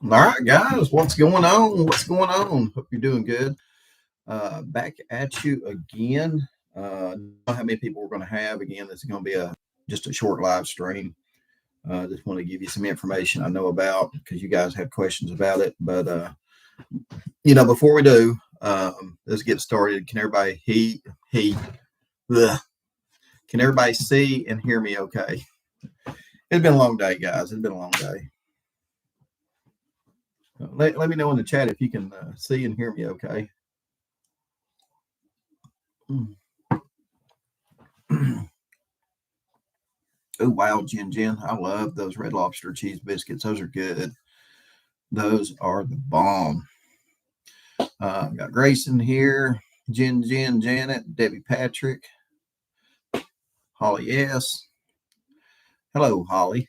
All right, guys, what's going on? What's going on? Hope you're doing good. Back at you again. I don't know how many people we're going to have. Again, this is going to be just a short live stream. Just want to give you some information I know about because you guys have questions about it. But before we do, let's get started. Can everybody can everybody see and hear me? Okay. It's been a long day, guys. It's been a long day. Let me know in the chat if you can see and hear me. Okay. Oh, wow, Jen. I love those Red Lobster cheese biscuits. Those are good. Those are the bomb. Got Grayson here, Jen, Janet, Debbie Patrick, Holly S. Hello, Holly.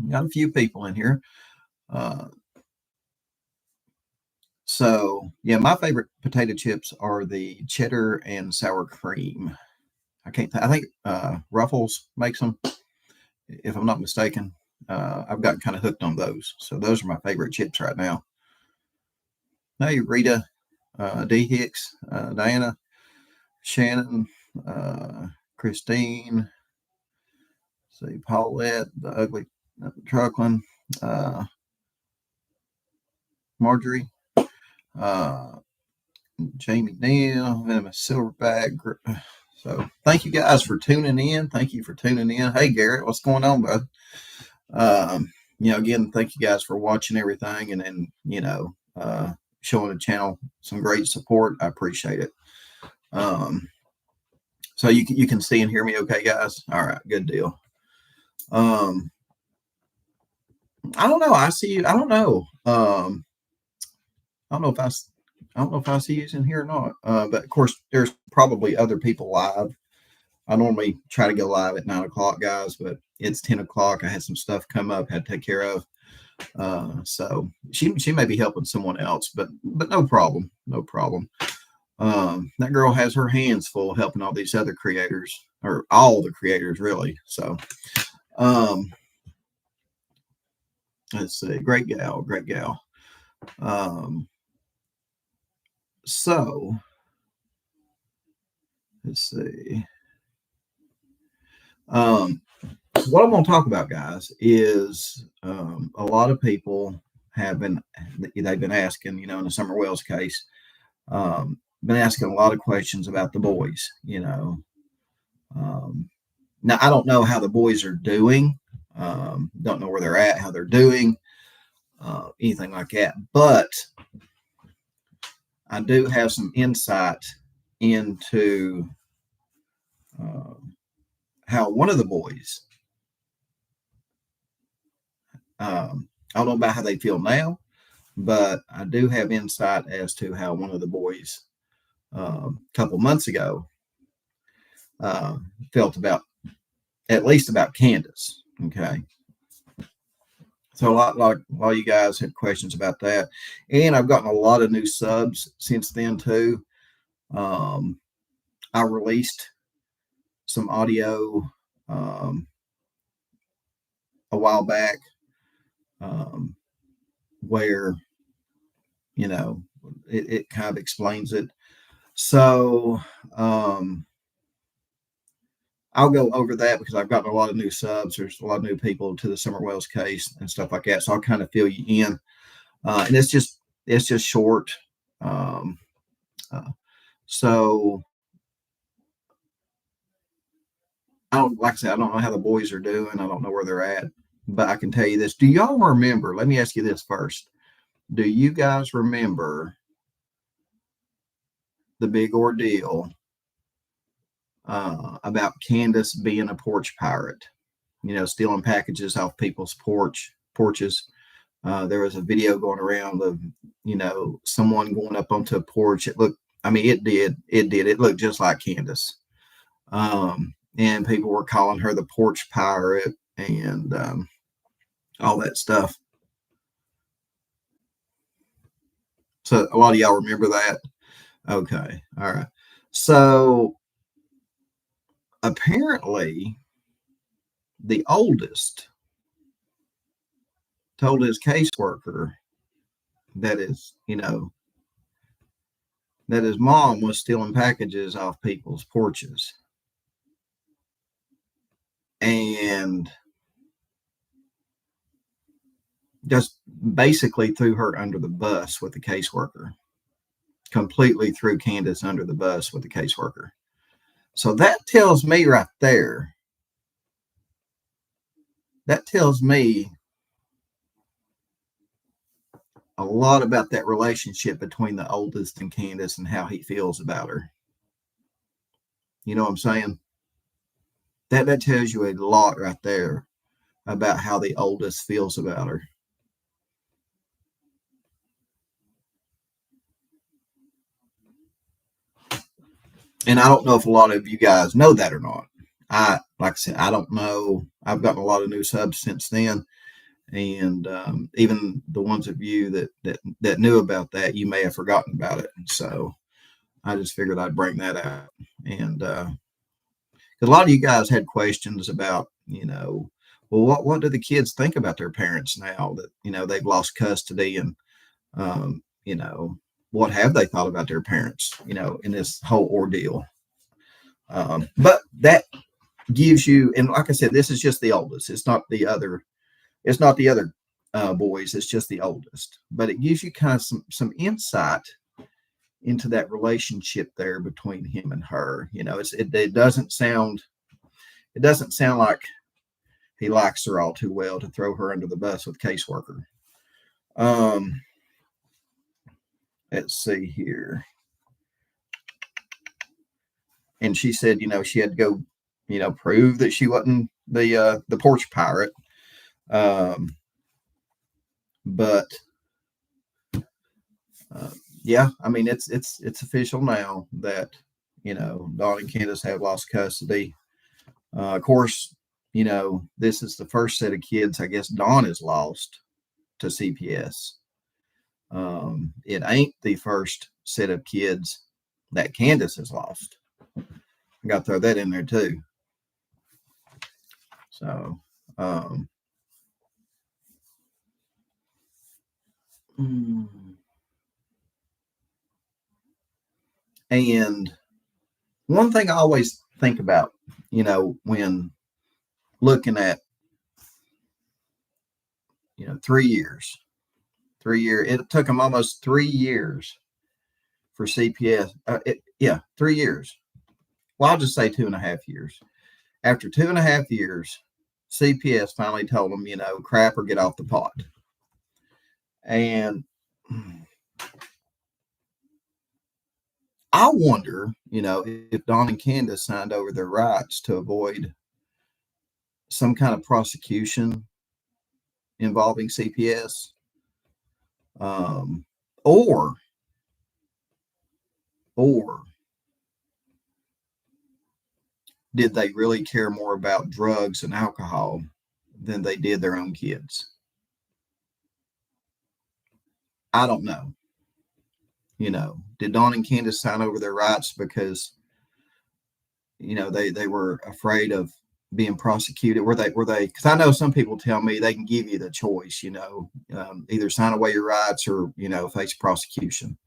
Got a few people in here. Yeah, my favorite potato chips are the cheddar and sour cream. I think Ruffles makes them, if I'm not mistaken. I've gotten kind of hooked on those. So those are my favorite chips right now. Hey, Rita, D. Hicks, Diana, Shannon, Christine, see, Paulette, the ugly Truckland, Marjorie, Jamie Neal, Venomous Silverback. So thank you guys for tuning in. Thank you for tuning in. Hey, Garrett, what's going on, bud? Again, thank you guys for watching everything and showing the channel some great support. I appreciate it. So you can see and hear me okay, guys? All right, good deal. I don't know. I see you. I don't know. I don't know if I see you in here or not. But of course, there's probably other people live. I normally try to go live at 9 o'clock, guys, but it's 10 o'clock. I had some stuff come up, had to take care of. So she may be helping someone else, but no problem. No problem. That girl has her hands full helping all these other creators, or all the creators, really. So, let's see. Great gal. So let's see. What I'm going to talk about, guys, is a lot of people they've been asking, in the Summer Wells case, been asking a lot of questions about the boys, Now, I don't know how the boys are doing. Don't know where they're at, how they're doing, anything like that. But I do have some insight into how one of the boys, I don't know about how they feel now, but I do have insight as to how one of the boys a couple months ago felt at least about Candace. Okay. So a lot of you guys had questions about that. And I've gotten a lot of new subs since then too. I released some audio a while back where, it kind of explains it. So I'll go over that because I've gotten a lot of new subs. There's a lot of new people to the Summer Wells case and stuff like that. So I'll kind of fill you in. And it's just short. So like I said, I don't know how the boys are doing. I don't know where they're at, but I can tell you this. Do y'all remember? Let me ask you this first. Do you guys remember the big ordeal about Candace being a porch pirate? Stealing packages off people's porches. There was a video going around of, someone going up onto a porch. It did. It looked just like Candace. And people were calling her the porch pirate and all that stuff. So a lot of y'all remember that? Okay. All right. So apparently the oldest told his caseworker that that his mom was stealing packages off people's porches and just basically threw her under the bus with the caseworker, completely threw Candace under the bus with the caseworker. So that tells me right there, that tells me a lot about that relationship between the oldest and Candace and how he feels about her. You know what I'm saying? That tells you a lot right there about how the oldest feels about her. And I don't know if a lot of you guys know that or not. Like I said, I don't know. I've gotten a lot of new subs since then, and even the ones of you that knew about that, you may have forgotten about it. So I just figured I'd bring that out, and a lot of you guys had questions about, well, what do the kids think about their parents now that they've lost custody, and um, you know, what have they thought about their parents, in this whole ordeal. But that gives you, and like I said, this is just the oldest. It's not the other. It's not the other boys. It's just the oldest. But it gives you kind of some insight into that relationship there between him and her. It doesn't sound like he likes her all too well to throw her under the bus with caseworker. Let's see here. And she said, she had to go, prove that she wasn't the porch pirate. But yeah, I mean, it's official now that Dawn and Candace have lost custody. Of course, this is the first set of kids I guess Dawn has lost to CPS. It ain't the first set of kids that Candace has lost. I got to throw that in there too. So, and one thing I always think about, when looking at, 3 years, it took them almost 3 years for CPS. 3 years. Well, I'll just say 2.5 years. After 2.5 years, CPS finally told them, crap or get off the pot. And I wonder, if Dawn and Candace signed over their rights to avoid some kind of prosecution involving CPS, or did they really care more about drugs and alcohol than they did their own kids? I don't know. Did Dawn and Candace sign over their rights because they were afraid of being prosecuted? Were they? Because I know some people tell me they can give you the choice, either sign away your rights or face prosecution.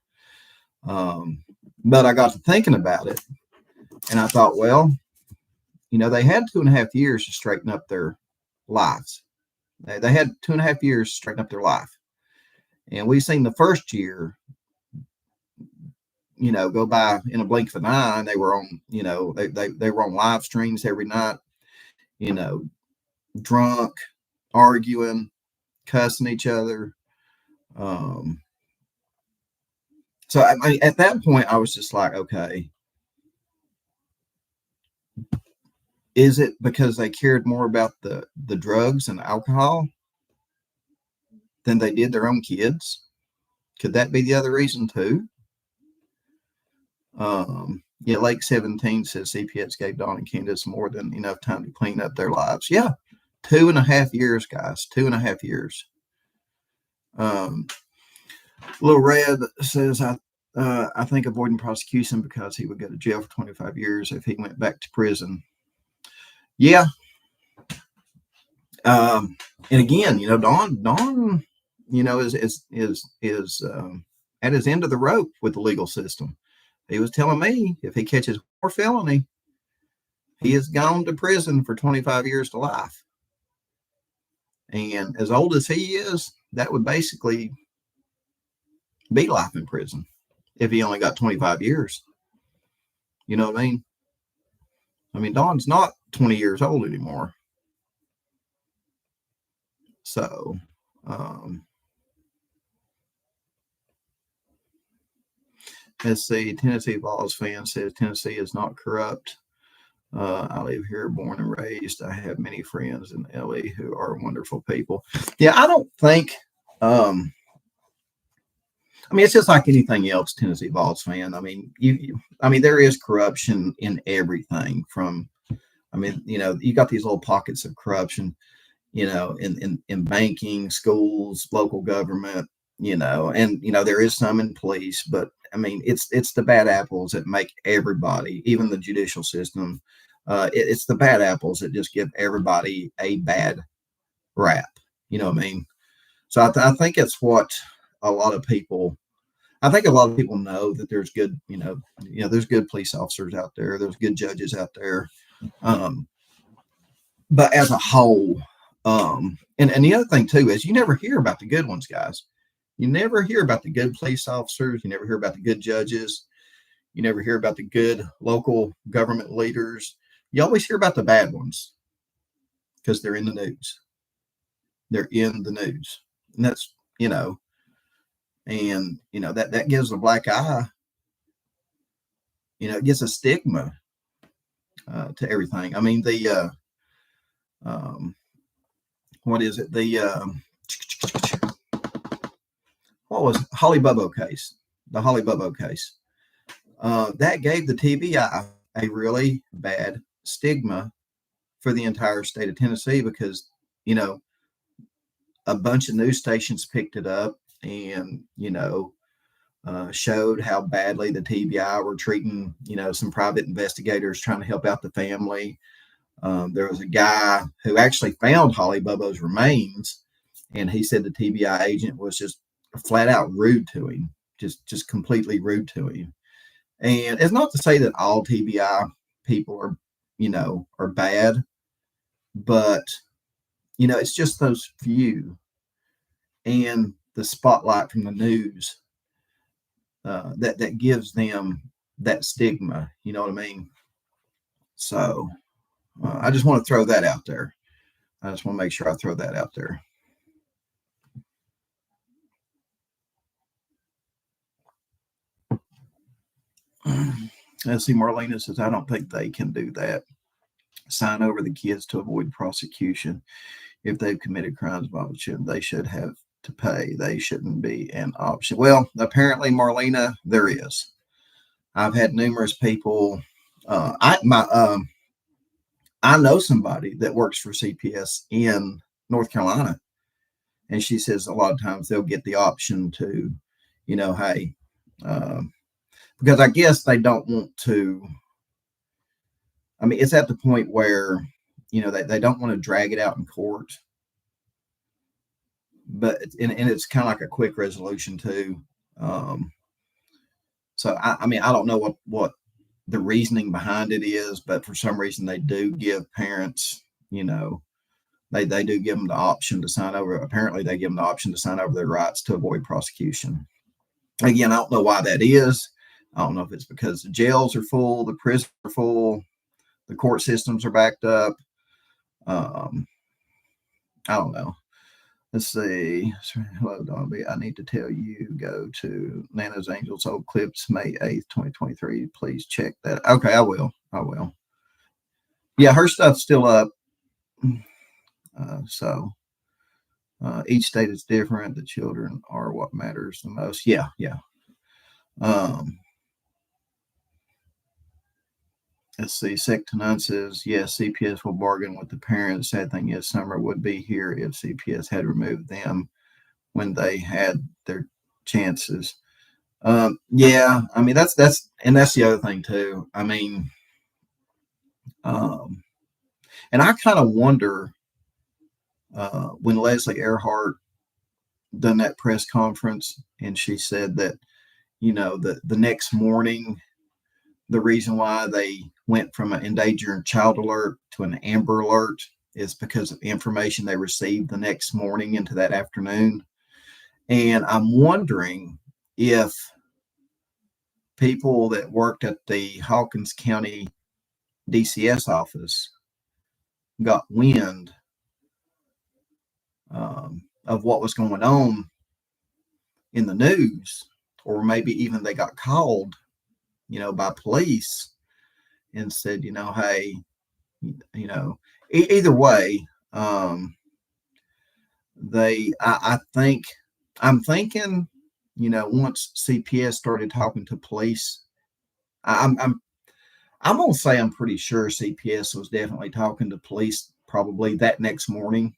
But I got to thinking about it, and I thought, well, they had 2.5 years to straighten up their lives. They had 2.5 years to straighten up their life, and we've seen the first year go by in a blink of an eye. And they were on, they were on live streams every night, drunk, arguing, cussing each other. So at that point, I was just like, okay, is it because they cared more about the drugs and alcohol than they did their own kids? Could that be the other reason too? Lake 17 says CPS gave Dawn and Candace more than enough time to clean up their lives. Yeah, 2.5 years, guys. 2.5 years. Little Red says, I think avoiding prosecution because he would go to jail for 25 years if he went back to prison. Yeah. Um, and again, Don, is at his end of the rope with the legal system. He was telling me if he catches more felony, he is gone to prison for 25 years to life. And as old as he is, that would basically be life in prison if he only got 25 years. You know what I mean? I mean, Don's not 20 years old anymore. So, let's see. Tennessee Vols fan says Tennessee is not corrupt. I live here, born and raised. I have many friends in LA who are wonderful people. Yeah, I don't think. I mean, it's just like anything else, Tennessee Vols fan. I mean, I mean, there is corruption in everything. I mean, you got these little pockets of corruption, in banking, schools, local government, and there is some in police, but I mean, it's the bad apples that make everybody, even the judicial system. It's the bad apples that just give everybody a bad rap. You know what I mean? So I think it's what a lot of people. I think a lot of people know that there's good, there's good police officers out there. There's good judges out there. But as a whole, and the other thing too is you never hear about the good ones, guys. You never hear about the good police officers. You never hear about the good judges. You never hear about the good local government leaders. You always hear about the bad ones because they're in the news. They're in the news. And that's, that gives a black eye, it gives a stigma to everything. I mean, what is it? What was Holly Bubbo case? The Holly Bubbo case. That gave the TBI a really bad stigma for the entire state of Tennessee because, a bunch of news stations picked it up and, showed how badly the TBI were treating, some private investigators trying to help out the family. There was a guy who actually found Holly Bubbo's remains, and he said the TBI agent was just flat out rude to him, just completely rude to him. And it's not to say that all TBI people are bad, but it's just those few and the spotlight from the news that gives them that stigma. You know what I mean? So I just want to throw that out there. I just want to make sure I throw that out there. Let's see. Marlena says, I don't think they can do that. Sign over the kids to avoid prosecution. If they've committed crimes, they should have to pay. They shouldn't be an option. Well, apparently, Marlena, there is. I've had numerous people. I know somebody that works for CPS in North Carolina, and she says a lot of times they'll get the option to, hey, because I guess they don't want to. I mean, it's at the point where, they don't want to drag it out in court. But it's kind of like a quick resolution too. So I mean, I don't know what the reasoning behind it is, but for some reason they do give parents, they do give them the option to sign over. Apparently, they give them the option to sign over their rights to avoid prosecution. Again, I don't know why that is. I don't know if it's because the jails are full, the prisons are full, the court systems are backed up. I don't know. Let's see. Hello, Donby. I need to tell you, go to Nana's Angels old clips, May 8th, 2023. Please check that. Okay, I will. Yeah, her stuff's still up. So each state is different. The children are what matters the most. Yeah. Let's see. Sector9 says, yes, CPS will bargain with the parents. Sad thing is, Summer would be here if CPS had removed them when they had their chances. Yeah, I mean, that's the other thing too. I mean, and I kind of wonder when Leslie Earhart done that press conference, and she said that, the next morning, the reason why they went from an endangered child alert to an amber alert is because of information they received the next morning into that afternoon. And I'm wondering if people that worked at the Hawkins County DCS office got wind of what was going on in the news, or maybe even they got called, by police and said, hey, either way, I think, I'm thinking, once CPS started talking to police, I'm gonna say I'm pretty sure CPS was definitely talking to police probably that next morning,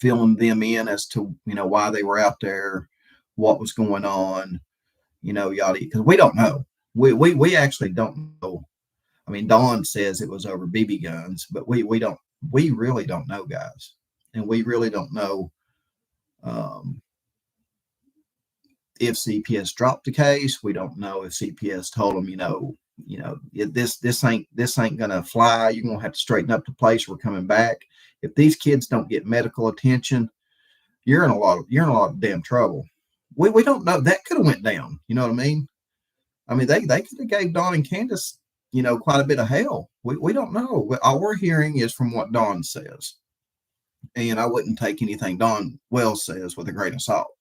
filling them in as to why they were out there, what was going on, yada, because we don't know. We actually don't know. I mean, Dawn says it was over BB guns, but we really don't know, guys, and we really don't know if CPS dropped the case. We don't know if CPS told them, this ain't gonna fly. You're gonna have to straighten up the place. We're coming back. If these kids don't get medical attention, you're in a lot of damn trouble. We don't know. That could have went down. You know what I mean? I mean, they could have gave Dawn and Candace, quite a bit of hell. We don't know. All we're hearing is from what Dawn says. And I wouldn't take anything Dawn Wells says with a grain of salt.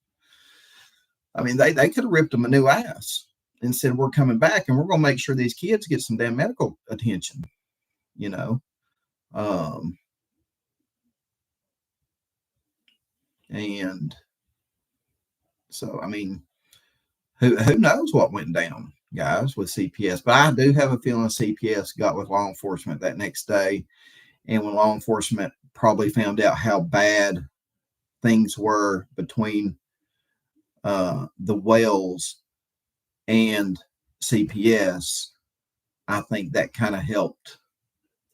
I mean, they could have ripped them a new ass and said, we're coming back and we're going to make sure these kids get some damn medical attention, and so, I mean, who knows what went down, guys, with CPS. But I do have a feeling CPS got with law enforcement that next day. And when law enforcement probably found out how bad things were between the Wells and CPS, I think that kind of helped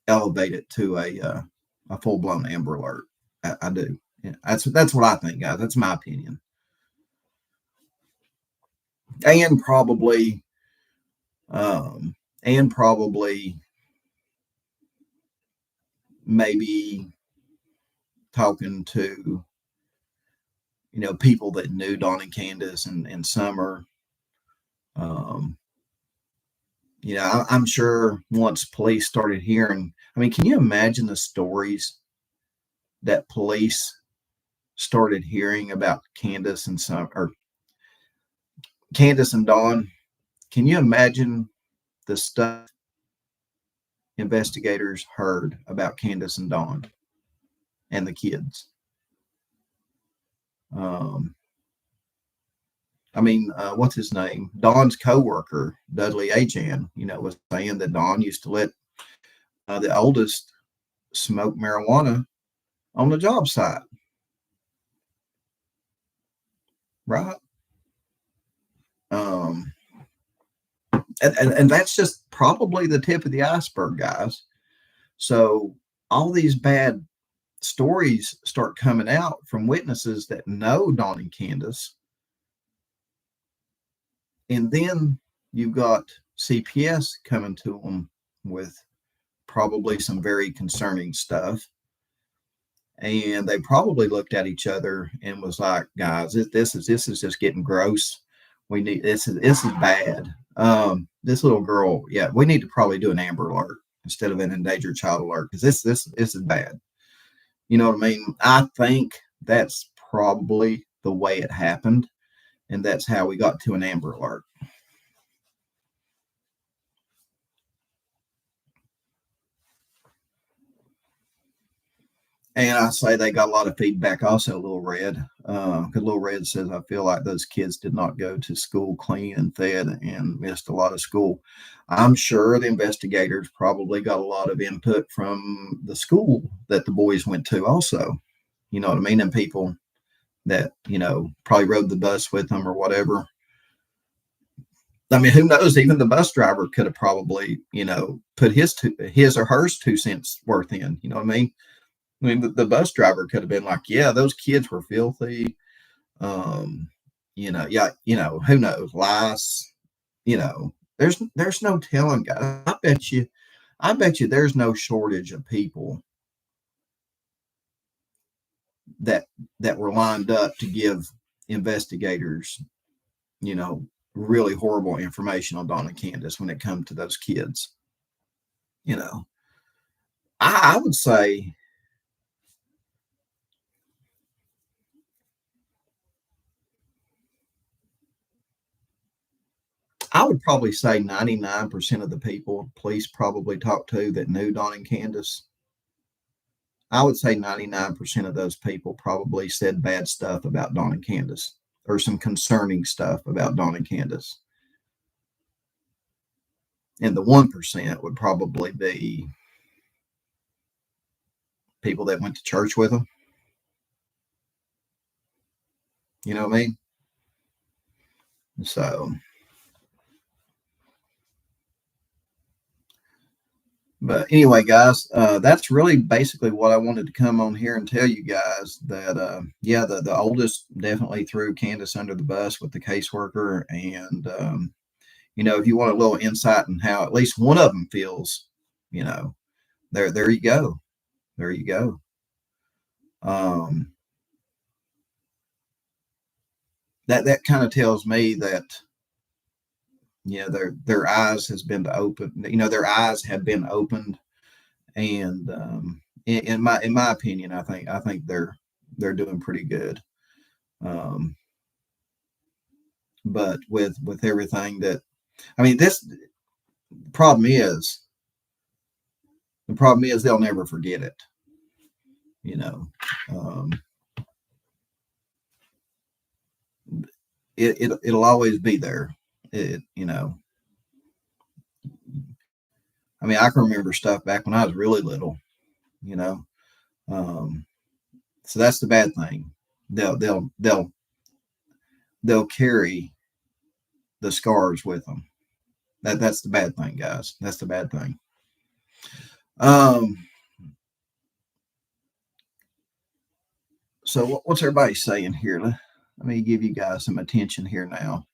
elevate it to a full-blown Amber Alert. I do. Yeah, that's what I think, guys. That's my opinion. And probably maybe talking to people that knew Dawn and Candace and Summer. I'm sure once police started hearing, I mean, can you imagine the stories that police started hearing about Candace and Dawn? Can you imagine the stuff investigators heard about Candace and Dawn and the kids? I mean, what's his name? Dawn's coworker, Dudley Achan, was saying that Dawn used to let the oldest smoke marijuana on the job site. Right? And that's just probably the tip of the iceberg, guys. So all these bad stories start coming out from witnesses that know Dawn and Candace. And then you've got CPS coming to them with probably some very concerning stuff. And they probably looked at each other and was like, guys, this is just getting gross. We need this is bad. This little girl, yeah, we need to probably do an Amber Alert instead of an endangered child alert, because this is bad. You know what I mean? I think that's probably the way it happened, and that's how we got to an Amber Alert. And I say they got a lot of feedback also, Little Red, because Little Red says, I feel like those kids did not go to school clean and fed and missed a lot of school. I'm sure the investigators probably got a lot of input from the school that the boys went to also, you know what I mean? And people that, probably rode the bus with them or whatever. I mean, who knows? Even the bus driver could have probably, put his or hers 2 cents worth in, you know what I mean? I mean, the bus driver could have been like, yeah, those kids were filthy. Um, yeah, who knows, lice, there's no telling, guys. I bet you there's no shortage of people that that were lined up to give investigators, you know, really horrible information on Don and Candace when it comes to those kids. You know, I would say I would probably say 99% of the people police probably talked to that knew Don and Candace. I would say 99% of those people probably said bad stuff about Don and Candace or some concerning stuff about Don and Candace. And the 1% would probably be people that went to church with them. You know what I mean? So, but anyway, guys, that's really basically what I wanted to come on here and tell you guys that, yeah, the oldest definitely threw Candace under the bus with the caseworker. And, if you want a little insight on how at least one of them feels, you know, there you go. There you go. Um, that kind of tells me that, their eyes has been open. Their eyes have been opened, and in my opinion, I think they're doing pretty good. Um, but with everything that, I mean, this problem is the problem is they'll never forget it. You know, um, it'll always be there. I mean, I can remember stuff back when I was really little. You know, um, so that's the bad thing. They'll carry the scars with them. That's the bad thing, guys. That's the bad thing. Um, so what's everybody saying here? Let me give you guys some attention here now.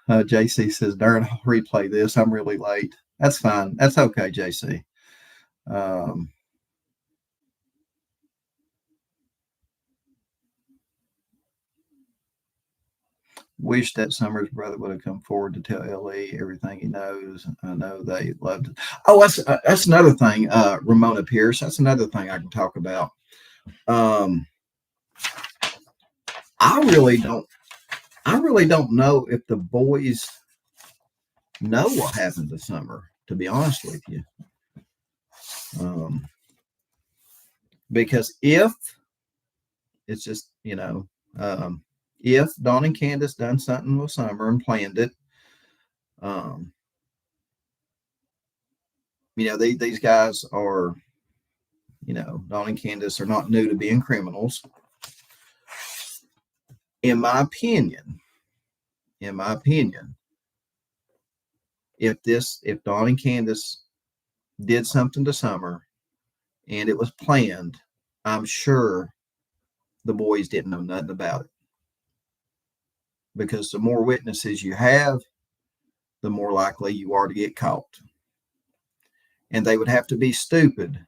JC says, darn, I'll replay this. I'm really late. That's fine. That's okay, JC. Um, Wish that Summer's brother would have come forward to tell LE everything he knows. I know they loved it. Oh, that's another thing. Ramona Pierce. That's another thing I can talk about. Um, I really don't. I really don't know if the boys know what happened to Summer. To be honest with you, um, because if it's just if Dawn and Candace done something with Summer and planned it, um, these guys are, Dawn and Candace are not new to being criminals. In my opinion, if Dawn and Candace did something to Summer and it was planned, I'm sure the boys didn't know nothing about it. Because the more witnesses you have, the more likely you are to get caught. And they would have to be stupid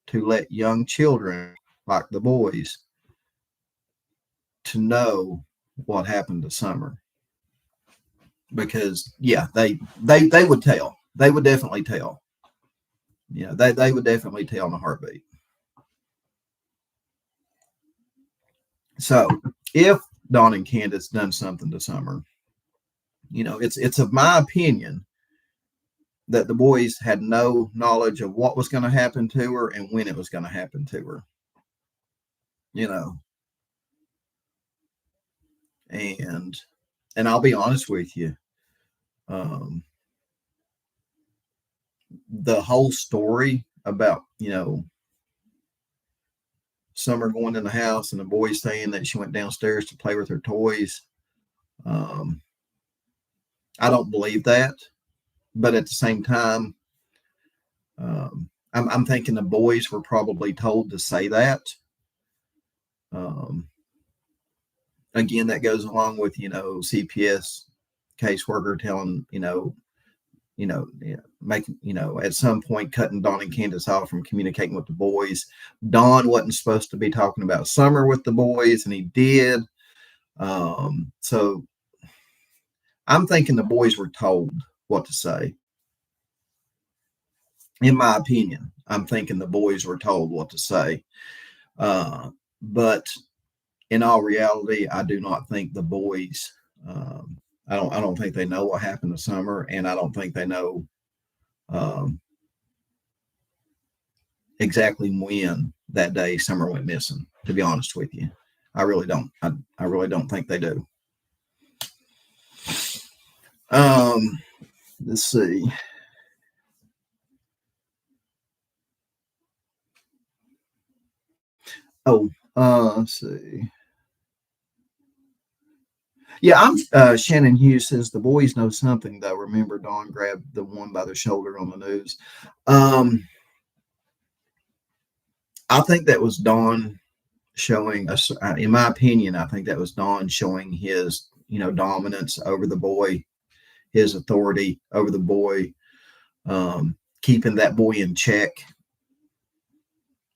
to let young children like the boys to know what happened to Summer. Because yeah, they would tell. They would definitely tell. They would definitely tell in a heartbeat. So if Dawn and Candace done something to Summer, it's of my opinion that the boys had no knowledge of what was going to happen to her and when it was going to happen to her. You know, and I'll be honest with you, um, the whole story about Summer going in the house and the boys saying that she went downstairs to play with her toys. Um, I don't believe that, but at the same time, I'm thinking the boys were probably told to say that. Um, Again, that goes along with CPS caseworker telling making at some point cutting Dawn and Candace off from communicating with the boys. Dawn wasn't supposed to be talking about Summer with the boys, and he did. So I'm thinking the boys were told what to say. In my opinion, I'm thinking the boys were told what to say. But in all reality, I do not think the boys. I don't think they know what happened to Summer, and I don't think they know um, exactly when that day Summer went missing. To be honest with you, I really don't. I really don't think they do. Let's see. Oh, let's see. Yeah, Shannon Hughes says the boys know something though. Remember, Dawn grabbed the one by the shoulder on the news. I think that was Dawn showing us. In my opinion, I think that was Dawn showing his, dominance over the boy, his authority over the boy, keeping that boy in check.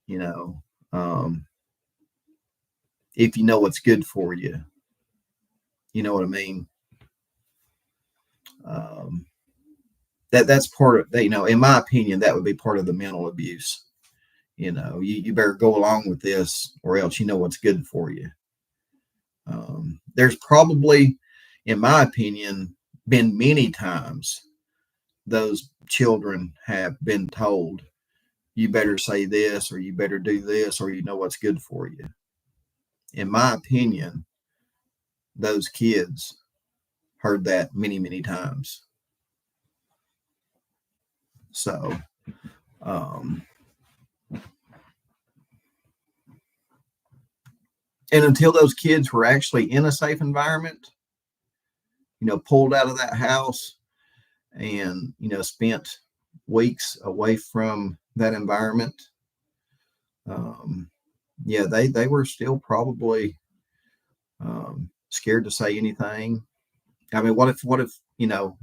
You know, if you know what's good for you, you know what I mean. Um, that's part of that. In my opinion, that would be part of the mental abuse. You better go along with this, or else you know what's good for you. There's probably, in my opinion, been many times those children have been told, you better say this, or you better do this, or you know what's good for you. In my opinion, those kids heard that many, many times. So, and until those kids were actually in a safe environment, pulled out of that house and, spent weeks away from that environment, yeah, they were still probably scared to say anything. I mean, what if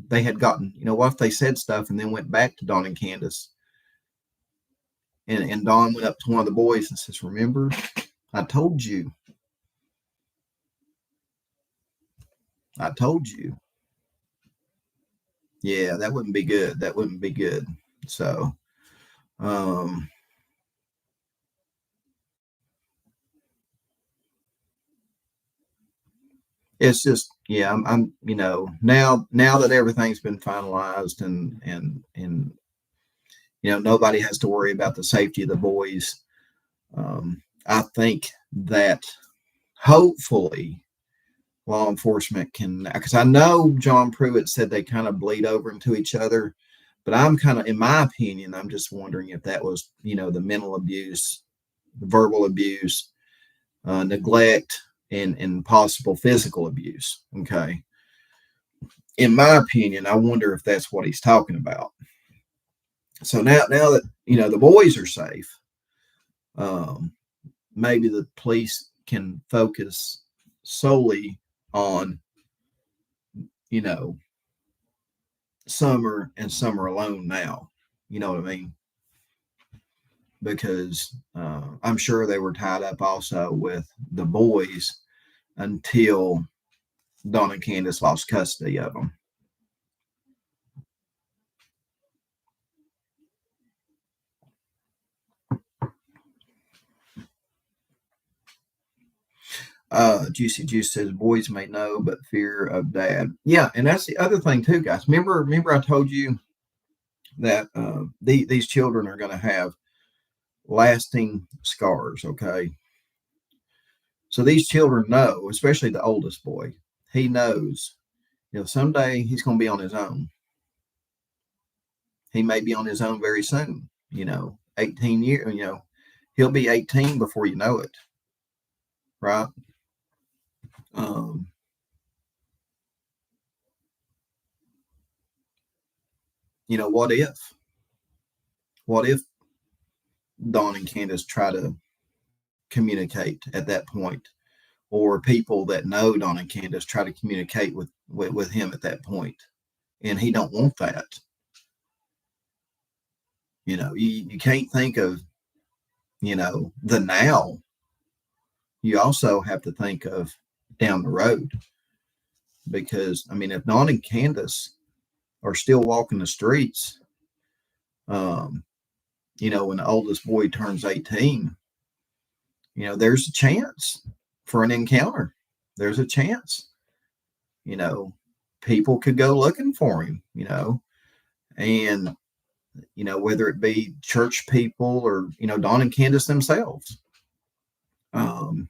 they had gotten, what if they said stuff and then went back to Dawn and Candace, and Dawn went up to one of the boys and says, "Remember, I told you, I told you." Yeah, that wouldn't be good. That wouldn't be good. So, it's just, yeah, I'm now that everything's been finalized, and nobody has to worry about the safety of the boys. I think that hopefully law enforcement can, because I know John Pruitt said they kind of bleed over into each other, but I'm kind of, in my opinion, I'm just wondering if that was, the mental abuse, the verbal abuse, neglect, and possible physical abuse. Okay. In my opinion, I wonder if that's what he's talking about. So now that, the boys are safe, maybe the police can focus solely on, Summer and Summer alone now. You know what I mean? Because I'm sure they were tied up also with the boys until Dawn and Candace lost custody of them. Juicy Juice says boys may know, but fear of dad. Yeah, and that's the other thing too, guys. Remember, I told you that these children are going to have lasting scars. Okay, so these children know, especially the oldest boy. He knows, someday he's going to be on his own. He may be on his own very soon. 18 years. he'll be 18 before you know it, right? Um, what if? What if Don and Candace try to communicate at that point, or people that know Don and Candace try to communicate with him at that point, and he don't want that? You can't think of the now. You also have to think of down the road, because I mean, if Don and Candace are still walking the streets, um, when the oldest boy turns 18, there's a chance for an encounter. There's a chance, you know, people could go looking for him, and, whether it be church people or, Don and Candace themselves. Um,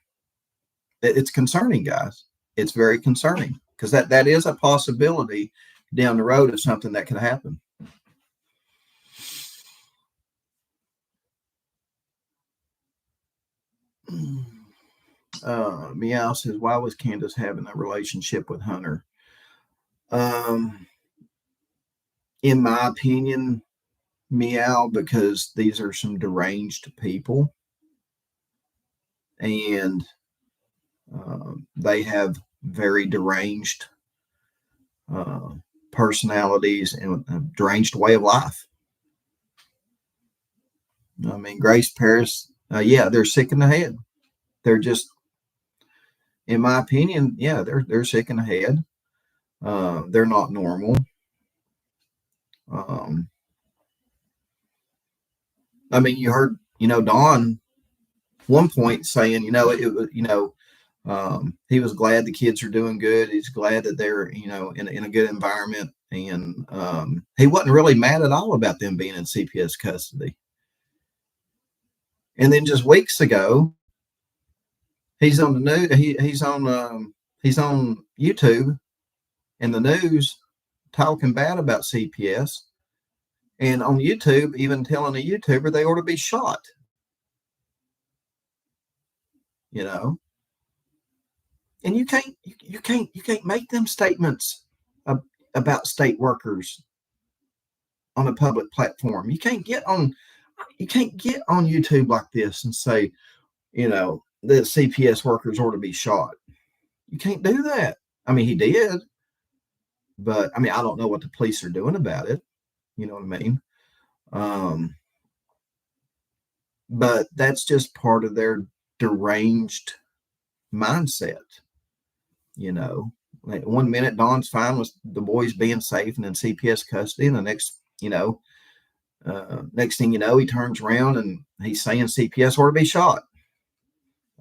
it's concerning, guys. It's very concerning, because that is a possibility down the road of something that could happen. Meow says, why was Candace having a relationship with Hunter? Um, in my opinion, Meow, because these are some deranged people, and they have very deranged uh, personalities and a deranged way of life. I mean, Grace Paris, yeah, they're sick in the head. They're just, in my opinion, yeah, they're sick in the head. They're not normal. Um, I mean, you heard, Don one point saying, it was, he was glad the kids are doing good. He's glad that they're, in a good environment. And he wasn't really mad at all about them being in CPS custody. And then just weeks ago, he's on the news. He's on YouTube in the news talking bad about CPS, and on YouTube even telling a YouTuber they ought to be shot. And you can't make them statements about state workers on a public platform. You can't get on YouTube like this and say, the CPS workers ought to be shot. You can't do that. I mean, he did, but I mean, I don't know what the police are doing about it. You know what I mean? But that's just part of their deranged mindset. Like 1 minute Don's fine with the boys being safe and in CPS custody, and the next, next thing you know, he turns around and he's saying CPS ought to be shot.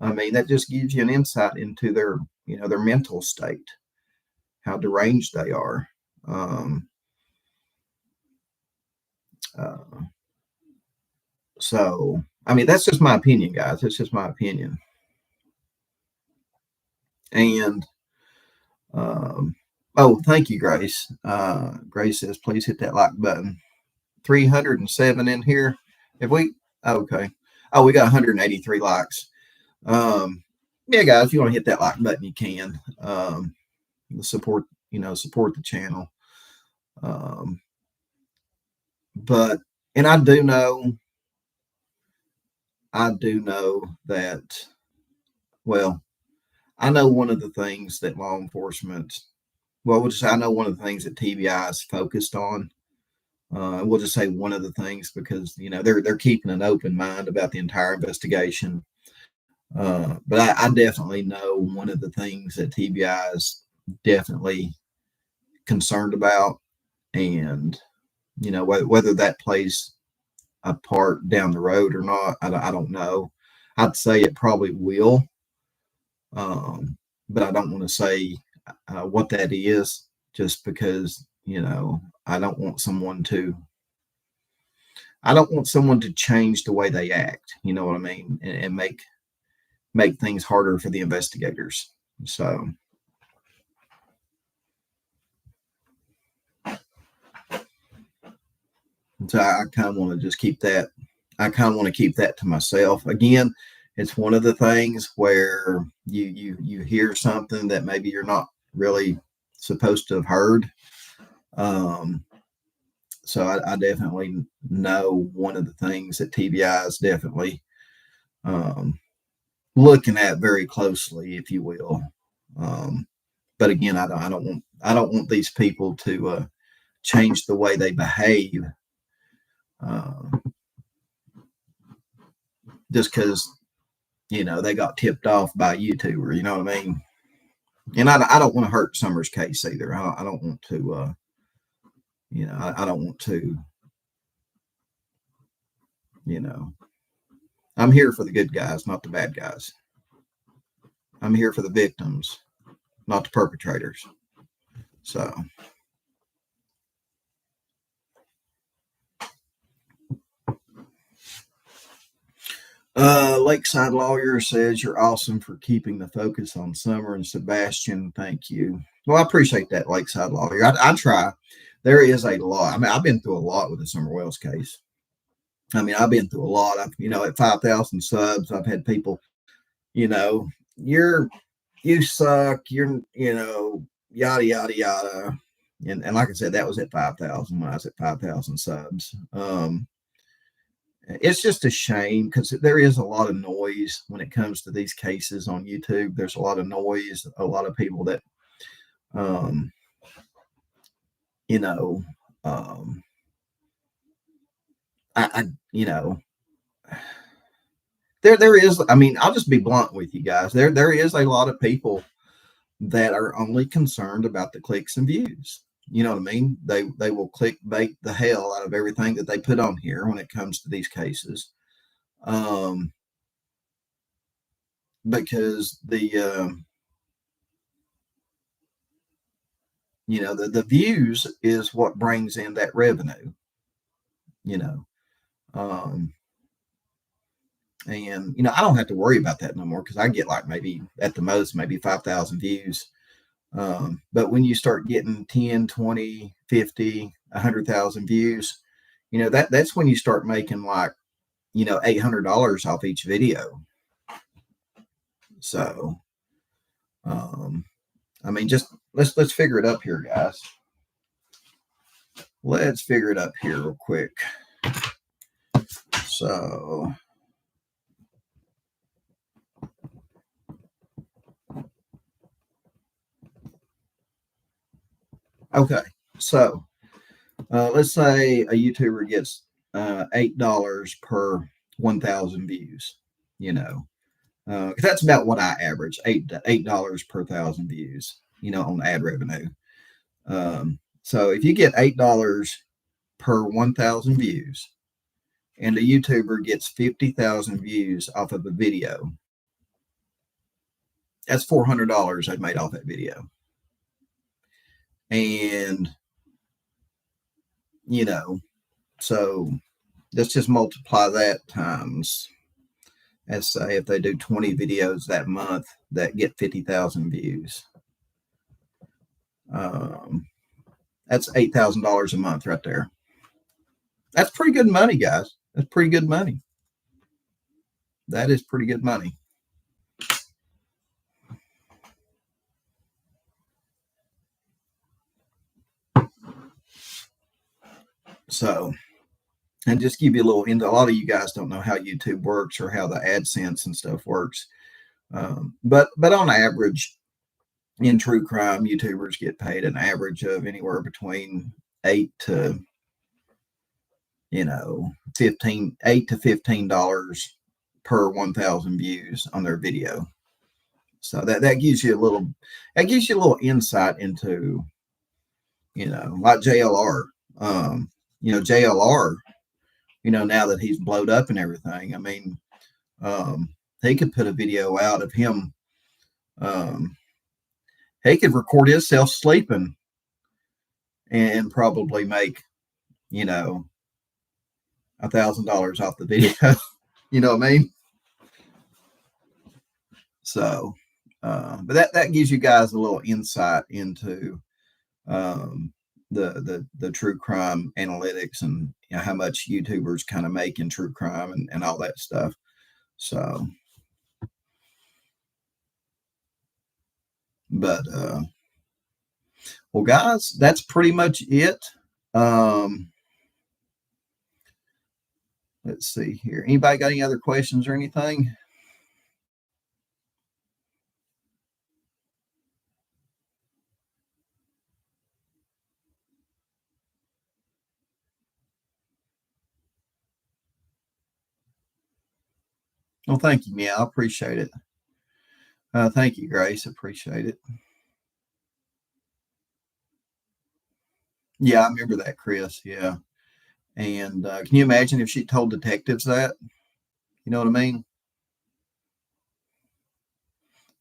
I mean, that just gives you an insight into their, their mental state, how deranged they are. So, I mean, that's just my opinion, guys. It's just my opinion. And, oh, thank you, Grace. Grace says, please hit that like button. 307 in here. Have we? Okay. Oh, we got 183 likes. Yeah, guys, if you want to hit that like button, you can. Support the channel. But, and I do know that, well, I know one of the things that law enforcement, I know one of the things that TBI is focused on. We'll just say one of the things, because they're keeping an open mind about the entire investigation. But I definitely know one of the things that TBI is definitely concerned about, and whether that plays a part down the road or not, I don't know. I'd say it probably will, but I don't want to say what that is, just because I don't want someone to change the way they act. You know what I mean, and make things harder for the investigators. So I kind of want to just keep that I kind of want to keep that to myself. Again, it's one of the things where you hear something that maybe you're not really supposed to have heard. Um, so I definitely know one of the things that TBI is definitely um, looking at very closely, if you will. But again, I don't want these people to change the way they behave uh, just because they got tipped off by a YouTuber. You know what I mean? And I don't want to hurt Summer's case either. I don't want to. I don't want to. I'm here for the good guys, not the bad guys. I'm here for the victims, not the perpetrators. So. Lakeside Lawyer says you're awesome for keeping the focus on Summer and Sebastian. Thank you. Well, I appreciate that, Lakeside Lawyer. I try. There is a lot. I mean, I've been through a lot with the Summer Wells case. I mean, I've been through a lot. At 5,000 subs, I've had people, you suck. Yada yada yada. And like I said, that was at 5,000 when I was at 5,000 subs. It's just a shame because there is a lot of noise when it comes to these cases on YouTube. There's a lot of noise, a lot of people that, um, you know, there is. I mean, I'll just be blunt with you guys. There is a lot of people that are only concerned about the clicks and views. You know what I mean? They will clickbait the hell out of everything that they put on here when it comes to these cases, because the views is what brings in that revenue. Um, and I don't have to worry about that no more because I get like maybe at the most maybe 5,000 views. But when you start getting 10, 20, 50, 100,000 views, that's when you start making like, $800 off each video. So, I mean, just let's figure it up here, guys. Let's figure it up here real quick. So, okay. So, let's say a YouTuber gets $8 per 1,000 views. That's about what I average, $8 per 1,000 views. On ad revenue. So if you get $8 per 1,000 views, and a YouTuber gets 50,000 views off of a video, that's $400 they made off that video. And so let's just multiply that times, let's say if they do 20 videos that month that get 50,000 views. That's $8,000 a month right there. That's pretty good money, guys. That's pretty good money. That is pretty good money. So, and just give you a little into, a lot of you guys don't know how YouTube works or how the AdSense and stuff works. But on average, in true crime, YouTubers get paid an average of anywhere between $8 to $15 per 1,000 views on their video. So that gives you a little insight into, like JLR. JLR, now that he's blowed up and everything, I mean, he could put a video out of him. He could record himself sleeping and probably make, $1,000 off the video. You know what I mean? So, but that gives you guys a little insight into, the true crime analytics and how much YouTubers kind of make in true crime and all that stuff. So, but well, guys, that's pretty much it. Um, let's see here. Anybody got any other questions or anything? Well, thank you, Mia. I appreciate it. Thank you, Grace. Appreciate it. Yeah, I remember that, Chris. Yeah. And can you imagine if she told detectives that? You know what I mean?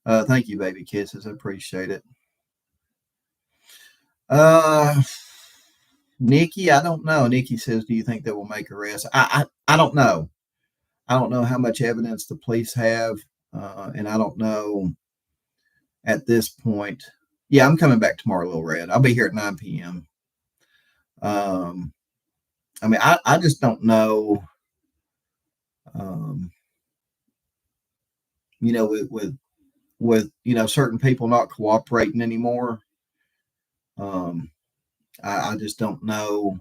Thank you, baby kisses. I appreciate it. Uh, Nikki, I don't know. Nikki says, "Do you think that will make arrest?" I don't know. I don't know how much evidence the police have, and I don't know at this point. Yeah, I'm coming back tomorrow, Little Red. I'll be here at 9 p.m. Um, I mean, I just don't know. Um, with certain people not cooperating anymore. Um, I just don't know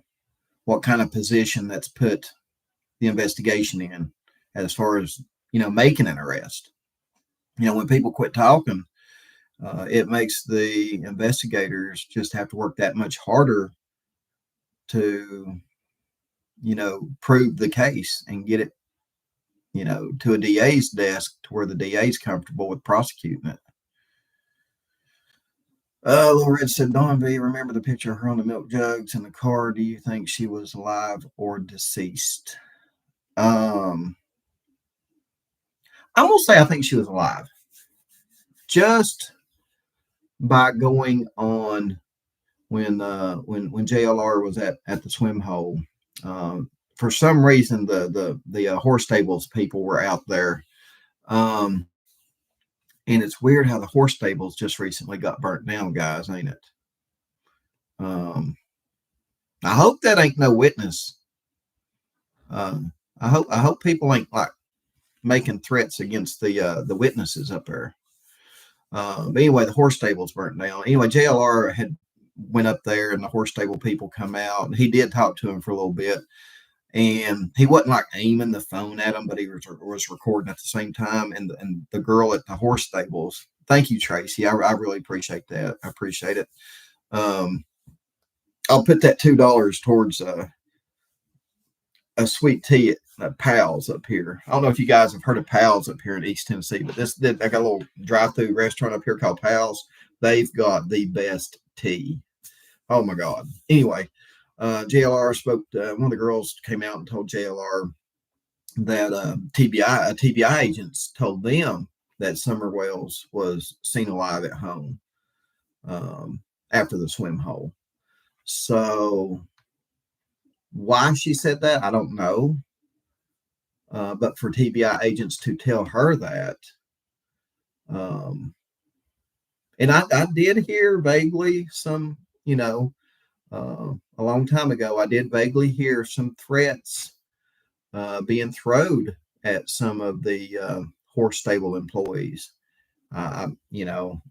what kind of position that's put the investigation in as far as making an arrest. When people quit talking, it makes the investigators just have to work that much harder to prove the case and get it to a DA's desk to where the DA's comfortable with prosecuting it. Little Red said, Dawn V, remember the picture of her on the milk jugs in the car? Do you think she was alive or deceased? I'm gonna say I think she was alive. Just by going on when JLR was at the swim hole. For some reason, the horse stables people were out there, and it's weird how the horse stables just recently got burnt down, guys, ain't it? I hope that ain't no witness. I hope people ain't like making threats against the witnesses up there. But anyway, the horse stables burnt down. Anyway, JLR had went up there, and the horse stable people come out, and he did talk to him for a little bit. And he wasn't like aiming the phone at him, but he was recording at the same time. And the girl at the horse stables, thank you, Tracy. I really appreciate that. I appreciate it. I'll put that $2 towards a sweet tea at Pal's up here. I don't know if you guys have heard of Pal's up here in East Tennessee, but I got a little drive-through restaurant up here called Pal's. They've got the best tea. Oh my God. Anyway, JLR spoke to one of the girls came out and told JLR that TBI agents told them that Summer Wells was seen alive at home after the swim hole. So why she said that, I don't know. But for TBI agents to tell her that, and I did hear vaguely some, a long time ago, I did vaguely hear some threats being thrown at some of the horse stable employees. I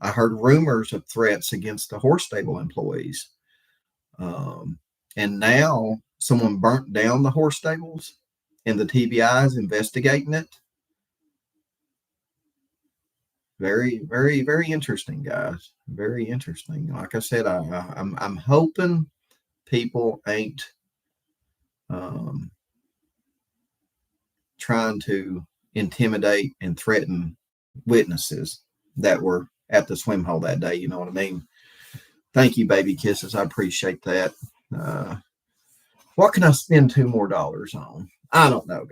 heard rumors of threats against the horse stable employees. And now someone burnt down the horse stables and the TBI is investigating it. Very, very, very interesting, guys. Very interesting. Like I said, I'm hoping people ain't trying to intimidate and threaten witnesses that were at the swim hole that day. You know what I mean? Thank you, baby kisses. I appreciate that. What can I spend $2 more on? I don't know.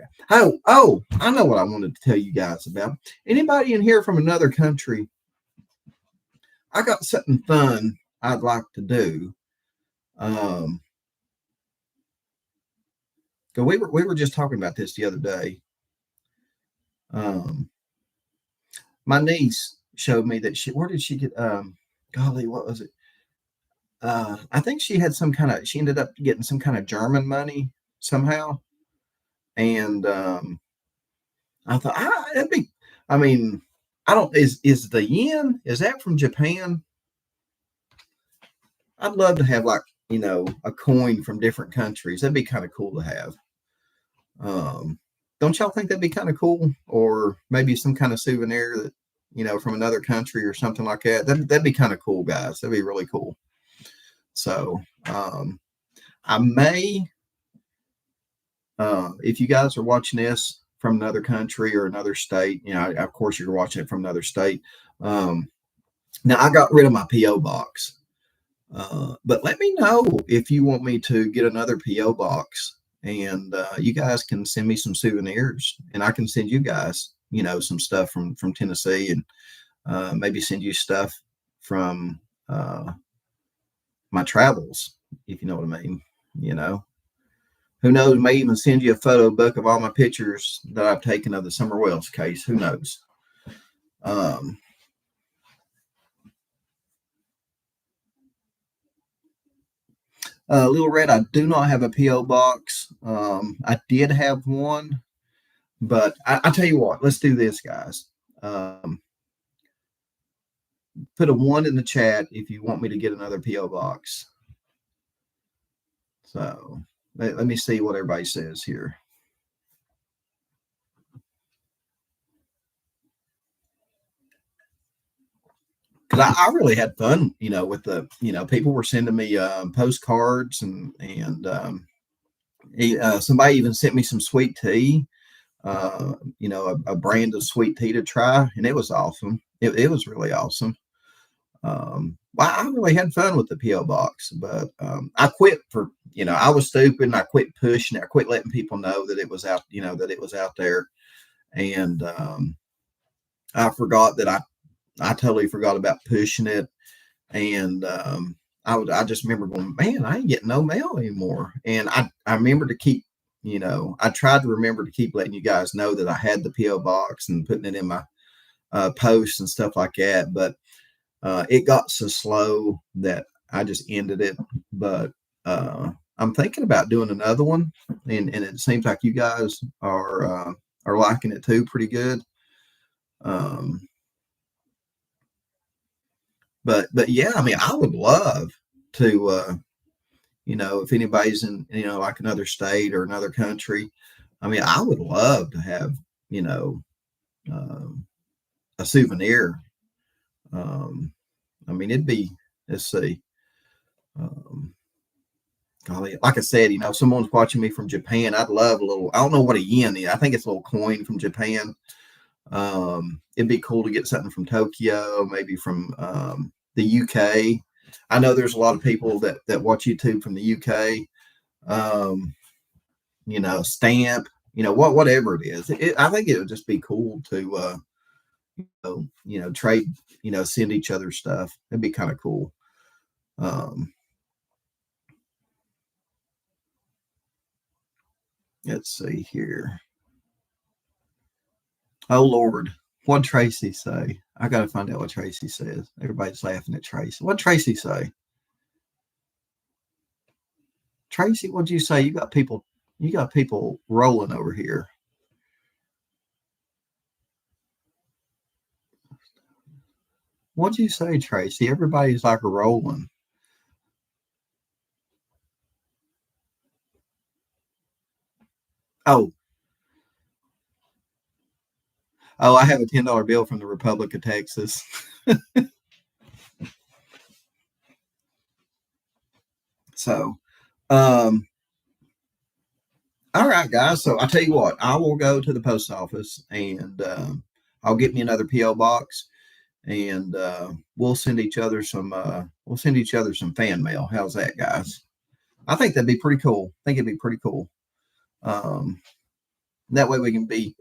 Oh, I know what I wanted to tell you guys about. Anybody in here from another country? I got something fun I'd like to do. We were just talking about this the other day. My niece showed me that where did she get? Golly, what was it? I think she ended up getting some kind of German money somehow. And I thought, that'd be, I mean, I don't, is the yen, is that from Japan? I'd love to have like, a coin from different countries. That'd be kind of cool to have. Um, don't y'all think that'd be kind of cool? Or maybe some kind of souvenir that, from another country or something like that. That'd be kind of cool, guys. That'd be really cool. So, I may, if you guys are watching this from another country or another state, of course you're watching it from another state. Now I got rid of my PO box, but let me know if you want me to get another PO box, and you guys can send me some souvenirs, and I can send you guys, some stuff from Tennessee, and maybe send you stuff from my travels, if you know what I mean. Who knows? May even send you a photo book of all my pictures that I've taken of the Summer Wells case. Who knows? Little Red, I do not have a PO box. I did have one, but I tell you what, let's do this, guys. Put a 1 in the chat if you want me to get another PO box. So let me see what everybody says here. Because I really had fun, with the, people were sending me postcards, and somebody even sent me some sweet tea, a brand of sweet tea to try, and it was awesome. It was really awesome. Well, I really had fun with the PO box, but I quit I was stupid, and I quit pushing it. I quit letting people know that it was out, that it was out there, and I forgot that I totally forgot about pushing it, and I just remember going, man, I ain't getting no mail anymore, and I remember to keep, I tried to remember to keep letting you guys know that I had the PO box and putting it in my posts and stuff like that, but it got so slow that I just ended it. But I'm thinking about doing another one, and it seems like you guys are liking it too, pretty good. But yeah, I mean, I would love to, if anybody's in, like another state or another country, I mean, I would love to have, a souvenir. I mean, let's see. Golly, like I said, if someone's watching me from Japan, I'd love I don't know what a yen is. I think it's a little coin from Japan. It'd be cool to get something from Tokyo, maybe from the UK. I know there's a lot of people that watch YouTube from the UK. Stamp, whatever it is. I think it would just be cool to, trade, send each other stuff. It'd be kind of cool. Let's see here. Oh Lord, what'd Tracy say? I gotta find out what Tracy says. Everybody's laughing at Tracy. What'd Tracy say? Tracy, what'd you say? You got people rolling over here. What'd you say, Tracy? Everybody's like rolling. Oh, I have a $10 bill from the Republic of Texas. So, all right, guys. So I tell you what, I will go to the post office, and I'll get me another PO box, and we'll send each other some fan mail. How's that, guys? I think that'd be pretty cool. I think it'd be pretty cool. That way we can be,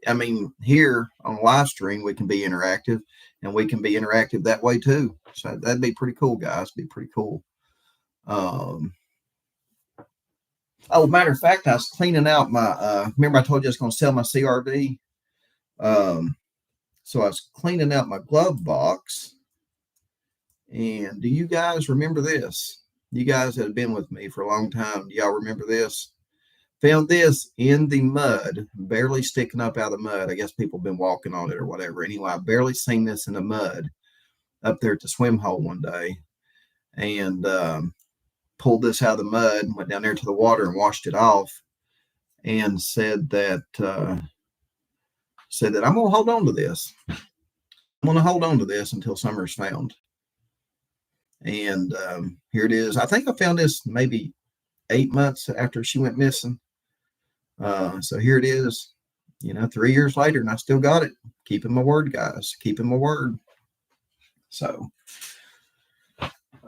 here on live stream, we can be interactive, and we can be interactive that way too. So that'd be pretty cool, guys. Be pretty cool. Matter of fact, I was cleaning out my, remember I told you I was going to sell my CRV. So I was cleaning out my glove box. And do you guys remember this? You guys that have been with me for a long time, do y'all remember this? Found this in the mud, barely sticking up out of the mud. I guess people have been walking on it or whatever. Anyway, I barely seen this in the mud up there at the swim hole one day, and pulled this out of the mud, went down there to the water and washed it off, and said that I'm gonna hold on to this. I'm gonna hold on to this until summer's found. And here it is. I think I found this maybe 8 months after she went missing. So here it is, 3 years later, and I still got it. Keeping my word, guys. Keeping my word. So,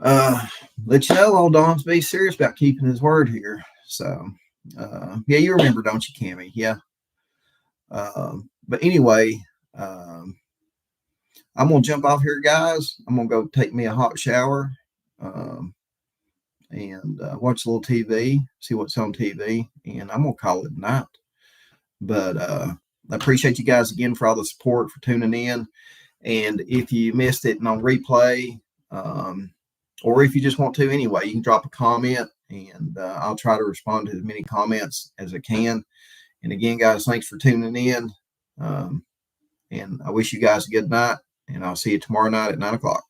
let you know, old Don's be serious about keeping his word here. So, yeah, you remember, don't you, Cammy? Yeah. But anyway, I'm gonna jump off here, guys. I'm gonna go take me a hot shower, and watch a little TV, see what's on TV, and I'm gonna call it a night. But I appreciate you guys again for all the support, for tuning in. And if you missed it and on replay, or if you just want to anyway, you can drop a comment, and I'll try to respond to as many comments as I can. And again, guys, thanks for tuning in. And I wish you guys a good night, and I'll see you tomorrow night at 9 o'clock.